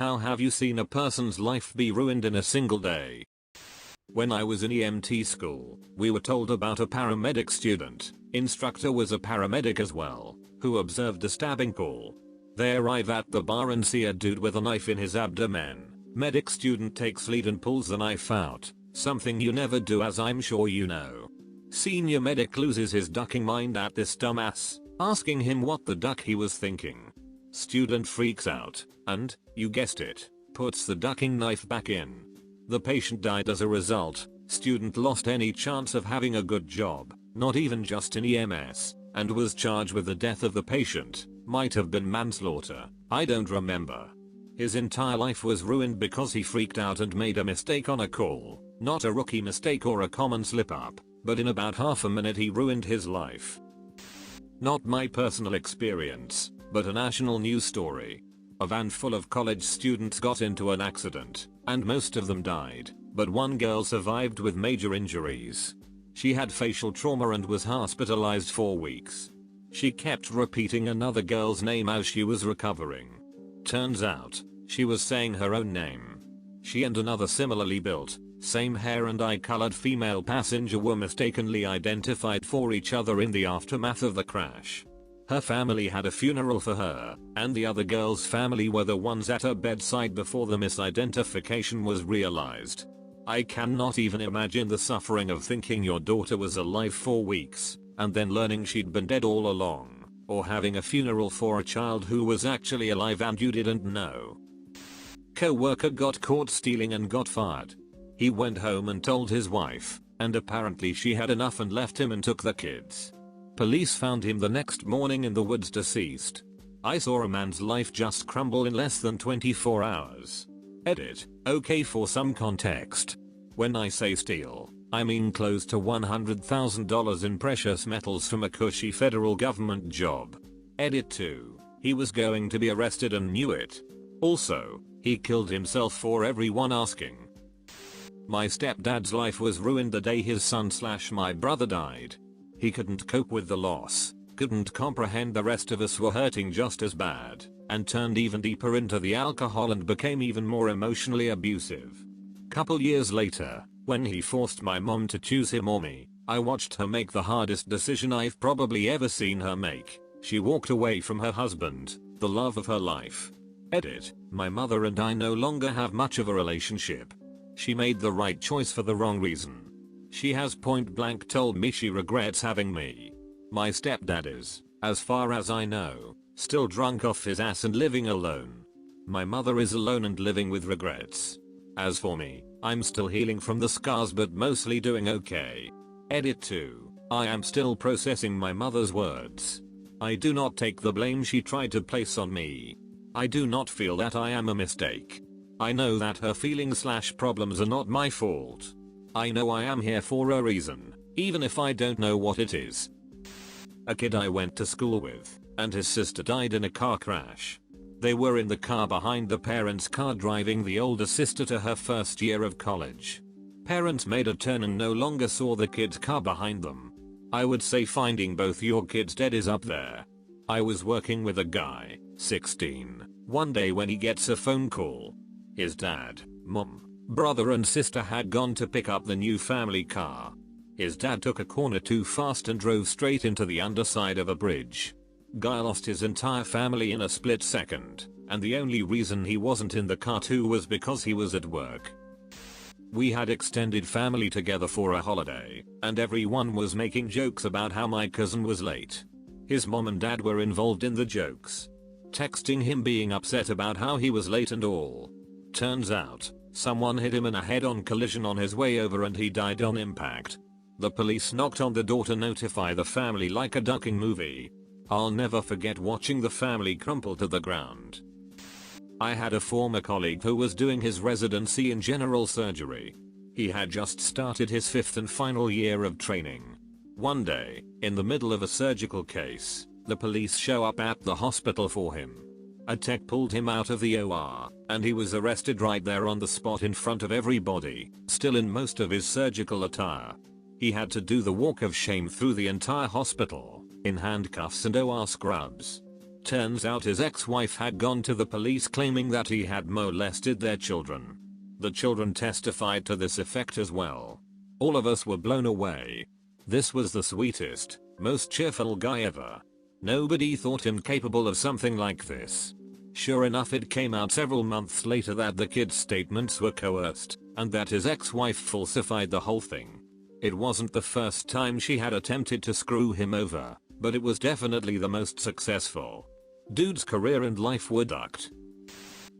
How have you seen a person's life be ruined in a single day? When I was in EMT school, we were told about a paramedic student, instructor was a paramedic as well, who observed a stabbing call. They arrive at the bar and see a dude with a knife in his abdomen. Medic student takes lead and pulls the knife out, something you never do as I'm sure you know. Senior medic loses his ducking mind at this dumbass, asking him what the duck he was thinking. Student freaks out, and, you guessed it, puts the ducking knife back in. The patient died as a result. Student lost any chance of having a good job, not even just in EMS, and was charged with the death of the patient. Might have been manslaughter, I don't remember. His entire life was ruined because he freaked out and made a mistake on a call. Not a rookie mistake or a common slip up, but in about half a minute he ruined his life. Not my personal experience, but a national news story. A van full of college students got into an accident, and most of them died, but one girl survived with major injuries. She had facial trauma and was hospitalized for weeks. She kept repeating another girl's name as she was recovering. Turns out, she was saying her own name. She and another similarly built, same hair and eye-colored female passenger were mistakenly identified for each other in the aftermath of the crash. Her family had a funeral for her, and the other girl's family were the ones at her bedside before the misidentification was realized. I cannot even imagine the suffering of thinking your daughter was alive for weeks, and then learning she'd been dead all along, or having a funeral for a child who was actually alive and you didn't know. Co-worker got caught stealing and got fired. He went home and told his wife, and apparently she had enough and left him and took the kids. Police found him the next morning in the woods deceased. I saw a man's life just crumble in less than 24 hours. Edit. Okay, for some context. When I say steal, I mean close to $100,000 in precious metals from a cushy federal government job. Edit 2. He was going to be arrested and knew it. Also, he killed himself for everyone asking. My stepdad's life was ruined the day his son/my brother died. He couldn't cope with the loss, couldn't comprehend the rest of us were hurting just as bad, and turned even deeper into the alcohol and became even more emotionally abusive. Couple years later, when he forced my mom to choose him or me, I watched her make the hardest decision I've probably ever seen her make. She walked away from her husband, the love of her life. Edit. My mother and I no longer have much of a relationship. She made the right choice for the wrong reason. She has point blank told me she regrets having me. My stepdad is, as far as I know, still drunk off his ass and living alone. My mother is alone and living with regrets. As for me, I'm still healing from the scars but mostly doing okay. Edit 2. I am still processing my mother's words. I do not take the blame she tried to place on me. I do not feel that I am a mistake. I know that her feelings/problems are not my fault. I know I am here for a reason, even if I don't know what it is. A kid I went to school with, and his sister died in a car crash. They were in the car behind the parents' car driving the older sister to her first year of college. Parents made a turn and no longer saw the kid's car behind them. I would say finding both your kids dead is up there. I was working with a guy, 16, one day when he gets a phone call. His dad, mom, brother and sister had gone to pick up the new family car. His dad took a corner too fast and drove straight into the underside of a bridge. Guy lost his entire family in a split second, and the only reason he wasn't in the car too was because he was at work. We had extended family together for a holiday, and everyone was making jokes about how my cousin was late. His mom and dad were involved in the jokes, texting him being upset about how he was late and all. Turns out, someone hit him in a head-on collision on his way over and he died on impact. The police knocked on the door to notify the family like a ducking movie. I'll never forget watching the family crumple to the ground. I had a former colleague who was doing his residency in general surgery. He had just started his 5th and final year of training. One day, in the middle of a surgical case, the police show up at the hospital for him. A tech pulled him out of the OR, and he was arrested right there on the spot in front of everybody, still in most of his surgical attire. He had to do the walk of shame through the entire hospital, in handcuffs and OR scrubs. Turns out his ex-wife had gone to the police claiming that he had molested their children. The children testified to this effect as well. All of us were blown away. This was the sweetest, most cheerful guy ever. Nobody thought him capable of something like this. Sure enough, it came out several months later that the kid's statements were coerced, and that his ex-wife falsified the whole thing. It wasn't the first time she had attempted to screw him over, but it was definitely the most successful. Dude's career and life were ducked.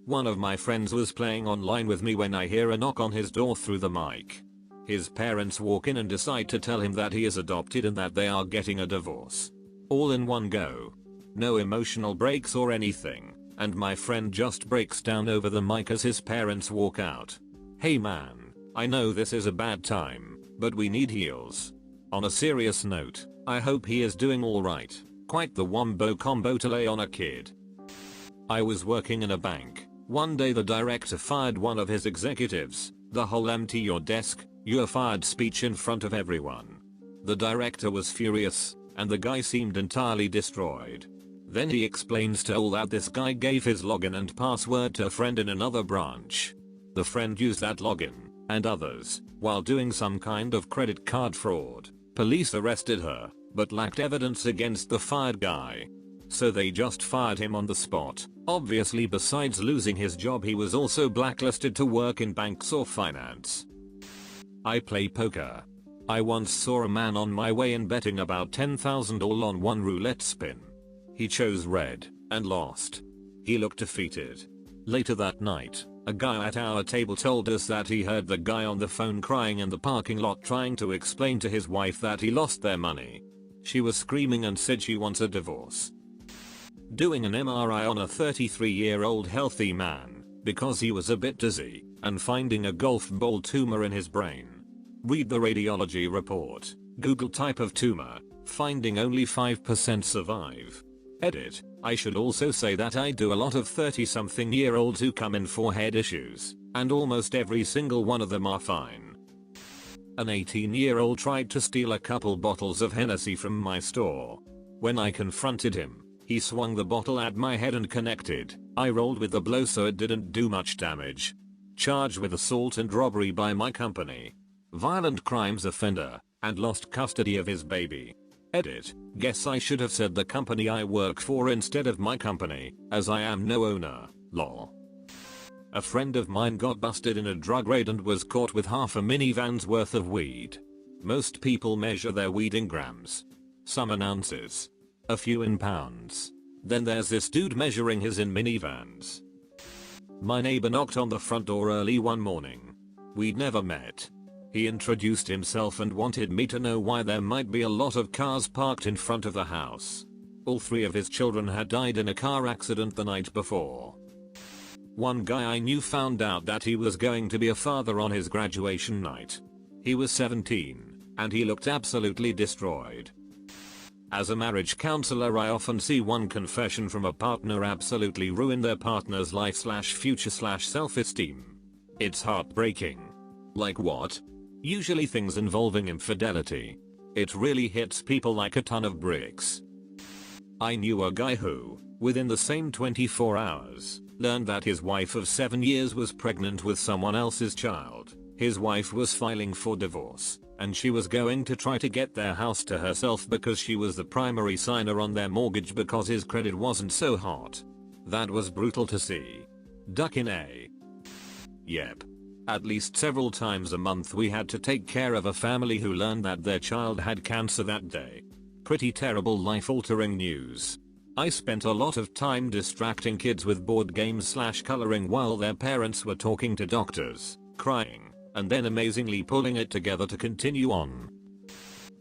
One of my friends was playing online with me when I hear a knock on his door through the mic. His parents walk in and decide to tell him that he is adopted and that they are getting a divorce. All in one go. No emotional breaks or anything, and my friend just breaks down over the mic as his parents walk out. Hey man, I know this is a bad time, but we need heels. On a serious note, I hope he is doing alright. Quite the wombo combo to lay on a kid. I was working in a bank. One day the director fired one of his executives. The whole empty your desk, you're fired speech in front of everyone. The director was furious, and the guy seemed entirely destroyed. Then he explains to all that this guy gave his login and password to a friend in another branch. The friend used that login, and others, while doing some kind of credit card fraud. Police arrested her, but lacked evidence against the fired guy. So they just fired him on the spot. Obviously, besides losing his job, he was also blacklisted to work in banks or finance. I play poker. I once saw a man on my way in betting about 10,000 all on one roulette spin. He chose red and lost. He looked defeated. Later that night, a guy at our table told us that he heard the guy on the phone crying in the parking lot trying to explain to his wife that he lost their money. She was screaming and said she wants a divorce. Doing an MRI on a 33-year-old healthy man because he was a bit dizzy and finding a golf ball tumor in his brain. Read the radiology report. Google type of tumor. Finding only 5% survive. Edit. I should also say that I do a lot of 30-something-year-olds who come in for head issues, and almost every single one of them are fine. An 18-year-old tried to steal a couple bottles of Hennessy from my store. When I confronted him, he swung the bottle at my head and connected. I rolled with the blow so it didn't do much damage. Charged with assault and robbery by my company. Violent crimes offender, and lost custody of his baby. Edit. Guess I should have said the company I work for instead of my company, as I am no owner, lol. A friend of mine got busted in a drug raid and was caught with half a minivan's worth of weed. Most people measure their weed in grams. Some in ounces. A few in pounds. Then there's this dude measuring his in minivans. My neighbor knocked on the front door early one morning. We'd never met. He introduced himself and wanted me to know why there might be a lot of cars parked in front of the house. All 3 of his children had died in a car accident the night before. One guy I knew found out that he was going to be a father on his graduation night. He was 17, and he looked absolutely destroyed. As a marriage counselor, I often see one confession from a partner absolutely ruin their partner's life/future/self-esteem. It's heartbreaking. Like what? Usually things involving infidelity. It really hits people like a ton of bricks. I knew a guy who, within the same 24 hours, learned that his wife of 7 years was pregnant with someone else's child. His wife was filing for divorce, and she was going to try to get their house to herself because she was the primary signer on their mortgage because his credit wasn't so hot. That was brutal to see. Duck in a. Yep. At least several times a month we had to take care of a family who learned that their child had cancer that day. Pretty terrible life-altering news. I spent a lot of time distracting kids with board games/coloring while their parents were talking to doctors, crying, and then amazingly pulling it together to continue on.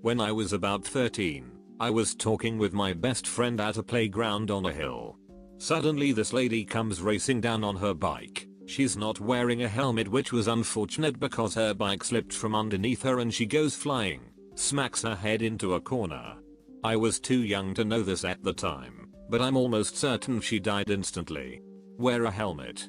When I was about 13, I was talking with my best friend at a playground on a hill. Suddenly this lady comes racing down on her bike. She's not wearing a helmet, which was unfortunate because her bike slipped from underneath her and she goes flying, smacks her head into a corner. I was too young to know this at the time, but I'm almost certain she died instantly. Wear a helmet.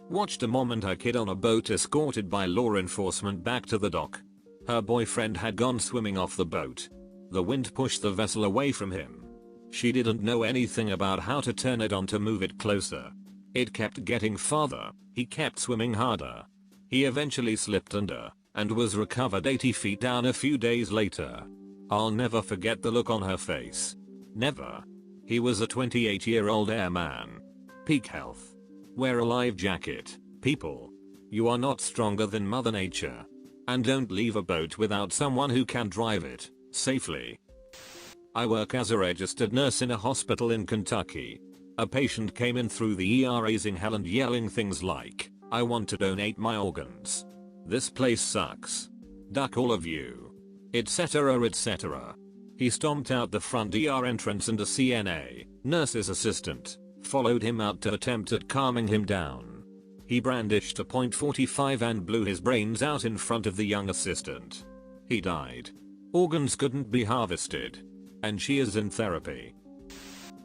Watched a mom and her kid on a boat escorted by law enforcement back to the dock. Her boyfriend had gone swimming off the boat. The wind pushed the vessel away from him. She didn't know anything about how to turn it on to move it closer. It kept getting farther, he kept swimming harder. He eventually slipped under and was recovered 80 feet down a few days later. I'll never forget the look on her face. Never. He was a 28-year-old airman. Peak health. Wear a life jacket, people. You are not stronger than Mother Nature. And don't leave a boat without someone who can drive it safely. I work as a registered nurse in a hospital in Kentucky. A patient came in through the ER raising hell and yelling things like, "I want to donate my organs. This place sucks. Duck all of you," etc. etc. He stomped out the front ER entrance and a CNA, nurse's assistant, followed him out to attempt at calming him down. He brandished a .45 and blew his brains out in front of the young assistant. He died. Organs couldn't be harvested. And she is in therapy.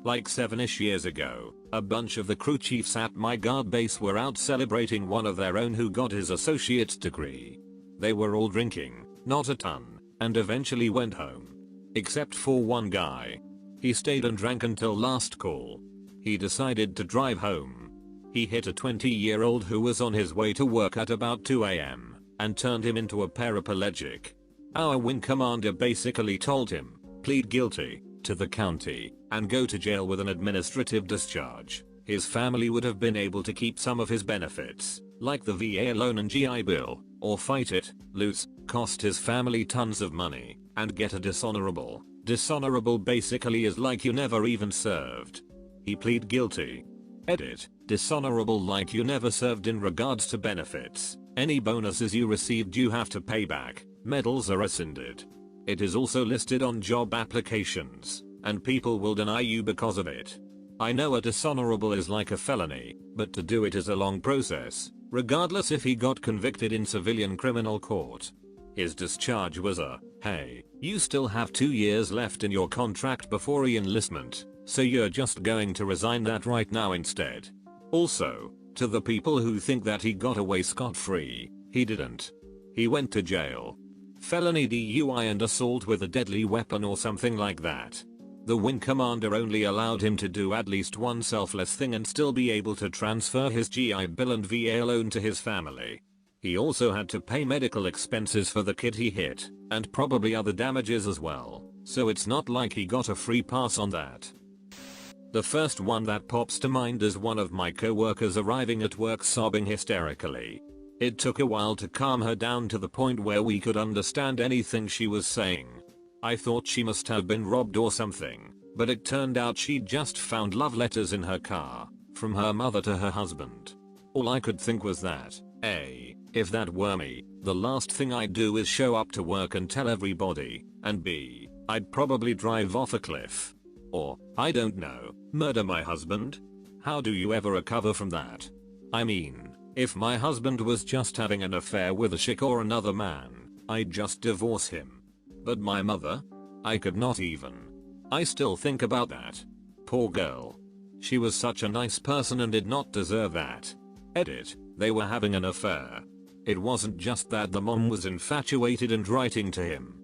Like 7ish years ago, a bunch of the crew chiefs at my guard base were out celebrating one of their own who got his associate's degree. They were all drinking, not a ton, and eventually went home. Except for one guy. He stayed and drank until last call. He decided to drive home. He hit a 20-year-old who was on his way to work at about 2 AM and turned him into a paraplegic. Our wing commander basically told him, plead guilty to the county and go to jail with an administrative discharge. His family would have been able to keep some of his benefits, like the VA loan and GI Bill, or fight it, lose, cost his family tons of money, and get a dishonorable. Dishonorable basically is like you never even served. He plead guilty. Edit, dishonorable like you never served in regards to benefits. Any bonuses you received you have to pay back. Medals are rescinded. It is also listed on job applications, and people will deny you because of it. I know a dishonorable is like a felony, but to do it is a long process, regardless if he got convicted in civilian criminal court. His discharge was a, hey, you still have 2 years left in your contract before re-enlistment, so you're just going to resign that right now instead. Also, to the people who think that he got away scot-free, he didn't. He went to jail. Felony DUI and assault with a deadly weapon or something like that. The wing commander only allowed him to do at least one selfless thing and still be able to transfer his GI Bill and VA loan to his family. He also had to pay medical expenses for the kid he hit, and probably other damages as well, so it's not like he got a free pass on that. The first one that pops to mind is one of my co-workers arriving at work sobbing hysterically. It took a while to calm her down to the point where we could understand anything she was saying. I thought she must have been robbed or something, but it turned out she'd just found love letters in her car, from her mother to her husband. All I could think was that, A, if that were me, the last thing I'd do is show up to work and tell everybody, and B, I'd probably drive off a cliff. Or, I don't know, murder my husband? How do you ever recover from that? I mean, if my husband was just having an affair with a chick or another man, I'd just divorce him. But my mother? I could not even. I still think about that. Poor girl. She was such a nice person and did not deserve that. Edit, they were having an affair. It wasn't just that the mom was infatuated and writing to him.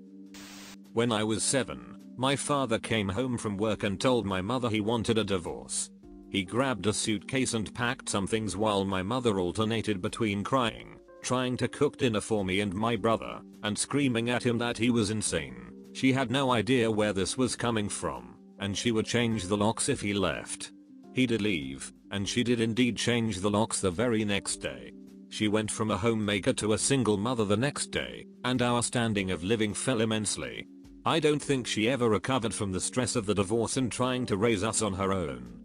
When I was 7, my father came home from work and told my mother he wanted a divorce. He grabbed a suitcase and packed some things while my mother alternated between crying, trying to cook dinner for me and my brother, and screaming at him that he was insane. She had no idea where this was coming from, and she would change the locks if he left. He did leave, and she did indeed change the locks the very next day. She went from a homemaker to a single mother the next day, and our standing of living fell immensely. I don't think she ever recovered from the stress of the divorce and trying to raise us on her own.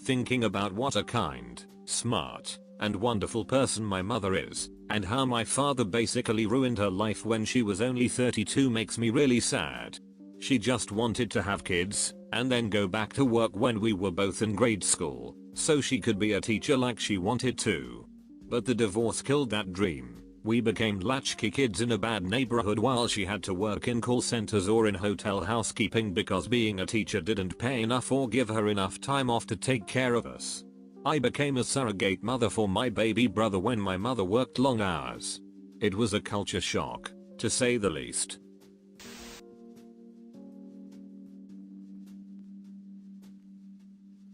Thinking about what a kind, smart, and wonderful person my mother is, and how my father basically ruined her life when she was only 32 makes me really sad. She just wanted to have kids, and then go back to work when we were both in grade school, so she could be a teacher like she wanted to. But the divorce killed that dream. We became latchkey kids in a bad neighborhood while she had to work in call centers or in hotel housekeeping because being a teacher didn't pay enough or give her enough time off to take care of us. I became a surrogate mother for my baby brother when my mother worked long hours. It was a culture shock, to say the least.